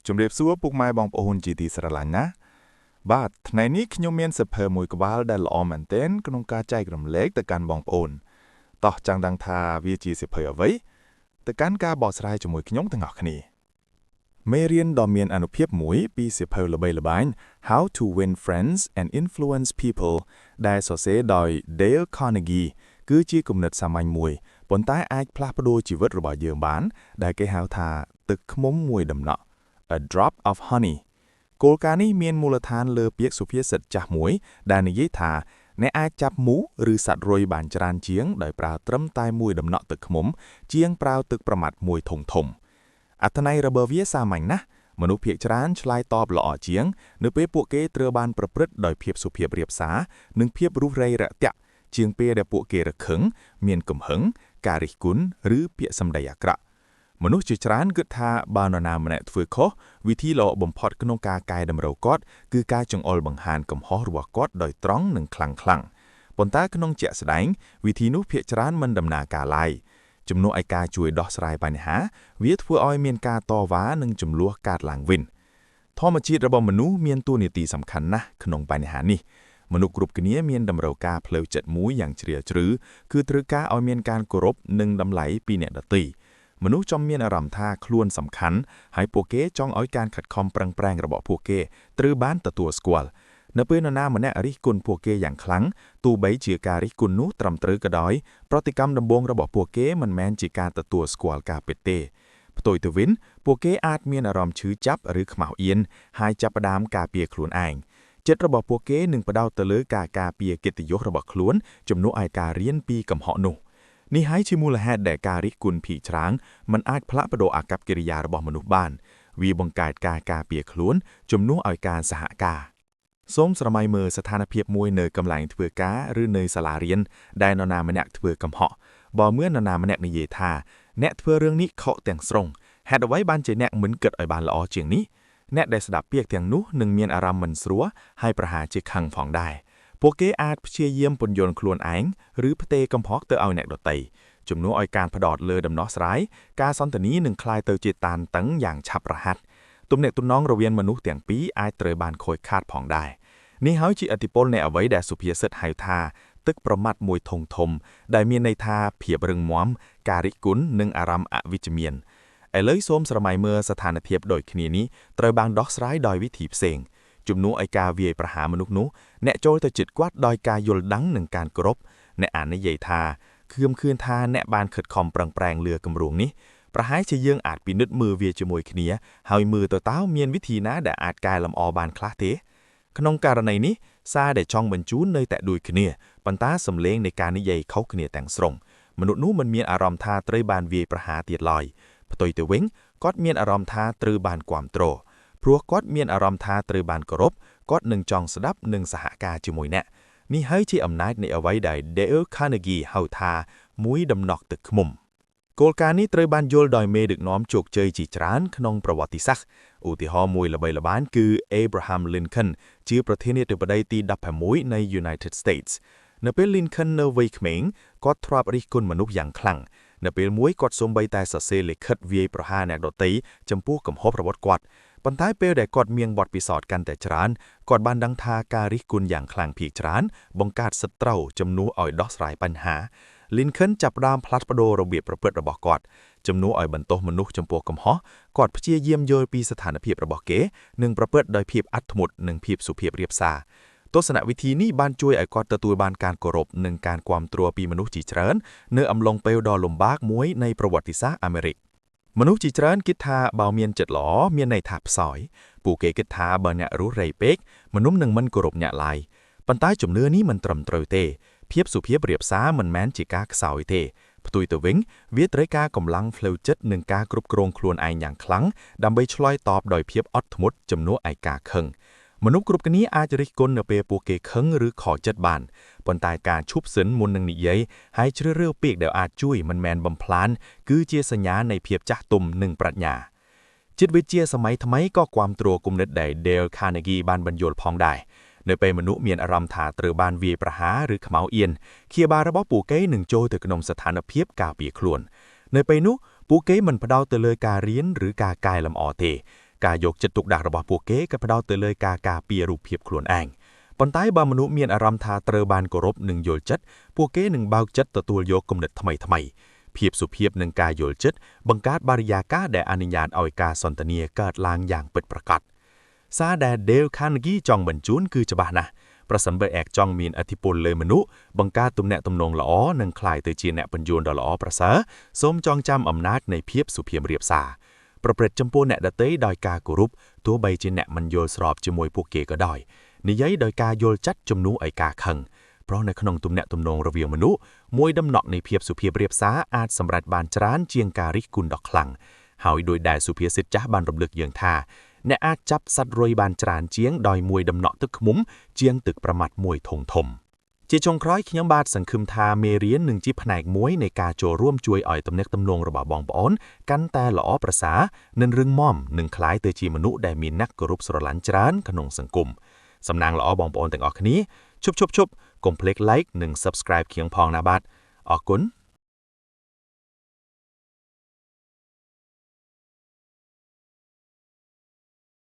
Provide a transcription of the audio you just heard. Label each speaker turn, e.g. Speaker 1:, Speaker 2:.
Speaker 1: ជំរាបសួរពុកម៉ែបងប្អូនជាទីស្រឡាញ់ណាបាទថ្ងៃនេះខ្ញុំមានសៀវភៅមួយក្បាលដែលល្អមែនទែនក្នុងការចែករំលែកទៅកាន់បងប្អូនតោះចង់ដឹងថាវាជាសៀវភៅអ្វីទៅកាន់ការបកស្រាយជាមួយខ្ញុំទាំងអស់គ្នាមេរៀនដ៏មានអានុភាពមួយពីសៀវភៅល្បីល្បាញ How to Win Friends and Influence People ដែលសរសេរដោយ Dale Carnegie គឺជាគំនិតសាមញ្ញមួយប៉ុន្តែអាចផ្លាស់ប្ដូរជីវិតរបស់យើងបានដែលគេហៅថាទឹកឃ្មុំមួយដំណក់A drop of honey គោលការណ៍នេះមានមូលដ្ឋានលើពាក្យសុភាសិតចាស់មួយដែលនិយាយថាអ្នកអាចចាប់មូសឬសត្វរុយបានច្រើនជាងដោយប្រើត្រឹមតែមួយដំណក់ទឹកឃ្មុំជាងប្រើទឹកប្រមាត់មួយធំអត្ថន័យរបស់វាសាមញ្ញណាស់មនុស្សភាគច្រើនឆ្លើយតបល្អជាងនៅពេលពួកគេត្រូវបានប្រព្រឹត្តដោយភាពសុភាពរាបសារនិងភាពរុះរេរាក់ទាក់ជាងពេលដែលពួកគេរខឹងមានកំហឹងការរិះគន់ឬពាក្យសម្ដីអាក្រក់មនុស្សជាច្រើនគិតថាបើនរណាម្នាក់ធ្វើខុសវិធីល្អបំផុតក្នុងការកែតម្រូវគាត់គឺការចង្អុលបង្ហាញកំហុសរបស់គាត់ដោយត្រង់និងខ្លាំងប៉ុន្តែក្នុងជាក់ស្ដែងវិធីនោះភាគច្រើនមិនដំណើរការឡើយជំនួសឲ្យការជួយដោះស្រាយបញ្ហាវាធ្វើឲ្យមានការតវ៉ានិងចំនួនកើតឡើងវិញធម្មជាតិរបស់មនុស្សមានតួនាទីសំខាន់ណាស់ក្នុងបញ្ហានេះមនុស្សគ្រប់គ្នាមានតម្រូវការផ្លូវចិត្តមួយយ៉ាងជ្រាលជ្រៅគឺត្រូវការឲ្យមានការគោរពនិងតម្លៃពីអ្នកដទៃមនុស្សចង់មានអារម្មណ៍ថាខ្លួនសំខាន់ហើយពួកគេចង់ឲ្យការខិតខំប្រឹងប្រែងរបស់ពួកគេត្រូវបានទទួលស្គាល់នៅពេលនរណាម្នាក់រិះគន់ពួកគេយ៉ាងខ្លាំងទោះបីជាការរិះគន់នោះត្រឹមត្រូវក៏ដោយប្រតិកម្មដំបូងរបស់ពួកគេមិនមែនជាការទទួលស្គាល់ការពិតទេផ្ទុយទៅវិញពួកគេអាចមានអារម្មណ៍ឈឺចាប់ឬខ្មាស់អៀនហើយចាប់ផ្ដើមការពារខ្លួនឯងចិត្តរបស់ពួកគេនឹងផ្ដោតទៅលើការការពារកិត្តិយសរបស់ខ្លួនជំនួសឲ្យការរៀនពីកំហុសនោះនេះហើយជាមូលហេតុដែលការរិះគន់ភាគច្រើនមិនអាចផ្លាស់ប្ដូរអាកប្បកិរិយារបស់មនុស្សបានវាបង្កើតការការពារខ្លួនជំនួសឲ្យការសហការសូមស្រមៃមើលស្ថានភាពមួយនៅកន្លែងធ្វើការឬនៅសាលារៀនដែលនរណាម្នាក់ធ្វើកំហុសបើមាននរណាម្នាក់និយាយថាអ្នកធ្វើរឿងនេះខុសទាំងស្រុងហេតុអ្វីបានជាអ្នកមិនគិតឲ្យបានល្អជាងនេះអ្នកដែលស្ដាប់ពាក្យទាំងនោះនឹងមានអារម្មណ៍មិនស្រួលហើយប្រហែលជាខឹងផងដែរពួកគេអាចព្យាយាមពន្យល់ខ្លួនឯងឬផ្ទេរកំហុសទៅឲ្យអ្នកដទៃជំនួសឲ្យការផ្ដោតលើដំណោះស្រាយការសន្ទនានឹងคล้ายទៅជាតានតឹងយ៉ាងឆាប់រហ័សទំនាក់ទំនងរវាងមនុស្សទាំងពីរអាចត្រូវបានខូចខាតផងដែរនេះហើយជាឥទ្ធិពលនៃអ្វីដែលសុភាសិតហៅថាទឹកប្រមាត់មួយធំដែលមានន័យថាភាពរឹងមាំការរិះគន់និងអារម្មណ៍អវិជ្ជមានឥឡូវសូមស្រមៃមើលស្ថានភាពដូចគ្នានេះត្រូវបានដោះស្រាយដោយវិធីផ្សេងជំនួសឲ្យការវាយប្រហារមនុស្សនោះអ្នកចូលទៅជិតគាត់ដោយការយល់ដឹងនិងការគោរពអ្នកអាននិយាយថាខ្ញុំឃើញថាអ្នកបានខិតខំប្រឹងប្រែងលើគម្រោងនេះប្រហែលជាយើងអាចពិនិត្យមើលវាជាមួយគ្នាហើយមើលទៅតើមានវិធីណាដែលអាចកែលម្អបានខ្លះទេក្នុងករណីនេះសារដែលចង់បញ្ជូននៅតែដូចគ្នាប៉ុន្តែសំឡេងនៃការនិយាយខុសគ្នាទាំងស្រុងមនុស្សនោះមិនមានអារម្មណ៍ថាត្រូវបានវាយប្រហារទៀតឡើយផ្ទុយទៅវិញគាត់មានអារម្មណ៍ថាត្រូវបានគាំទ្រព្រោះគាត់មានអារម្មណ៍ថាត្រូវបានគោរពគាត់នឹងចង់ស្ដាប់និងសហការជាមួយអ្នកនេះហើយជាអំណាចនៃអ្វីដែល Dale Carnegie ហៅថាមួយដំណក់ទឹកឃ្មុំគោលការណ៍នេះត្រូវបានយល់ដោយមេដឹកនាំជោគជ័យជាច្រើនក្នុងប្រវត្តិសាស្ត្រឧទាហរណ៍មួយល្បីល្បាញគឺ Abraham Lincoln ជាប្រធានាធិបតីទី16នៃ United States នៅពេល Lincoln នៅវ័យក្មេងគាត់ធ្លាប់រិះគន់មនុស្សយ៉ាងខ្លាំងនៅពេលមួយគាត់សូម្បីតែសរសេរលិខិតវាយប្រហារអ្នកដទៃចំពោះកំហុសរបស់គាត់ប៉ុន្តែពេលដែលគាត់មានបទពិសោធន៍កាន់តែច្រើនគាត់បានដឹងថាការរិះគន់យ៉ាងខ្លាំងភាគច្រើនបង្កើតសត្រូវជំនួសឲ្យដោះស្រាយបញ្ហា Lincoln ចាប់ផ្ដើមផ្លាស់ប្ដូររបៀបប្រព្រឹត្តរបស់គាត់ជំនួសឲ្យបន្ទោសមនុស្សចំពោះកំហុសគាត់ព្យាយាមយល់ពីស្ថានភាពរបស់គេនិងប្រព្រឹត្តដោយភាពអត់ធ្មត់និងភាពសុភាពរាបសារទស្សនវិធីនេះបានជួយឲ្យគាត់ទទួលបានការគោរពនិងការគាំទ្រពីមនុស្សជាច្រើននៅអំឡុងពេលដ៏លំបាកមួយនៃប្រវត្តិសាស្ត្រអាមេរិកមនុស្សជាច្រើនគិតថាបើមានចិត្តល្អមានន័យថាផ្សោយពួកគេគិតថាបើអ្នករុះរេពេកមនុស្សនឹងមិនគោរពអ្នកឡើយប៉ុន្តែជំនឿនេះមិនត្រឹមត្រូវទេភាពសុភាពរាបសារមិនមែនជាការខ្សោយទេផ្ទុយទៅវិញវាត្រូវការកម្លាំងផ្លូវចិត្តនិងការគ្រប់គ្រងខ្លួនឯងយ៉ាងខ្លាំងដើម្បីឆ្លើយតបដោយភាពអត់ធ្មត់ជំនួសឲ្យការខឹងមនុស្សគ្រប់គ្នាអាចរិះគន់នៅពេលពួកគេខឹងឬខកចិត្តបានប៉ុន្តែការឈប់សិនមុននឹងនិយាយហើយជ្រើសរើសពាក្យដែលអាចជួយមិនមែនបំផ្លាញគឺជាសញ្ញានៃភាពចាស់ទុំនិងប្រាជ្ញាចិត្តវិទ្យាសម័យថ្មីក៏គាំទ្រគំនិតដែល Dale Carnegie បានបញ្យល់ផងដែរនៅពេលមនុស្សមានអារម្មណ៍ថាត្រូវបានវាយប្រហារឬខ្មៅអៀនខៀវបាលរបស់ពួកគេនឹងចូលទៅក្នុងស្ថានភាពការពារខ្លួននៅពេលនោះពួកគេមិនផ្ដោតទៅលើការរៀនឬការកែលម្អទេ
Speaker 2: ការយកចិត្តទុកដាក់របស់ពួកគេក៏ផ្ដោតទៅលើការការពាររូបភាពខ្លួនឯងប៉ុន្តែបើមនុស្សមានអារម្មណ៍ថាត្រូវបានគោរពនិងយល់ចិត្តពួកគេនឹងបើកចិត្តទទួលយកគំនិតថ្មីៗភាពសុភាពនិងការយល់ចិត្តបង្កើតបរិយាកាសដែលអនុញ្ញាតឲ្យការសន្ទនាកើតឡើងយ៉ាងពិតប្រាកដសារដែល Dale Carnegie ចង់បញ្ជូនគឺច្បាស់ណាស់ប្រសិនបើចង់មានឥទ្ធិពលលើមនុស្សបង្កើតទំនាក់ទំនងល្អនិងក្លាយទៅជាអ្នកបញ្យួនដ៏ល្អប្រសើរសូមចងចាំអំណាចនៃភាពសុភាពរាបសារប្រព្រឹត្តចំពោះអ្នកដទៃដោយការគោរពទោះបីជាអ្នកមិនយល់ស្របជាមួយពួកគេក៏ដោយនិយាយដោយការយល់ចិត្តជំនួសឲ្យការខឹងព្រោះនៅក្នុងទំនាក់ទំនងរវាងមនុស្សមួយដំណក់នៃភាពសុភាពរាបសារអាចសម្រេចបានច្រើនជាងការរិះគន់ដ៏ខ្លាំងហើយដោយដែលសុភាសិតចាស់បានរំលឹកយើងថាអ្នកអាចចាប់សត្វរុយបានច្រើនជាងដោយមួយដំណក់ទឹកឃ្មុំជាងទឹកប្រមាត់មួយធុងធំជាចុងក្រោយខ្ញុំបាទសង្ឃឹមថាមេរៀននឹងជាផ្នែកមួយនៃការចូលរួមជួយឲ្យទំនាក់ទំនងរបស់បងប្អូនកាន់តែល្អប្រសើរនិងរឹងមាំនិងក្លាយទៅជាមនុស្សដែលមានអ្នកគោរពស្រឡាញ់ច្រើនក្នុងសង្គមសំណាងល្អបងប្អូនទាំងអស់គ្នាឈប់កុំភ្លេច like និង subscribe ខៀងផងណាបាទអរគុណ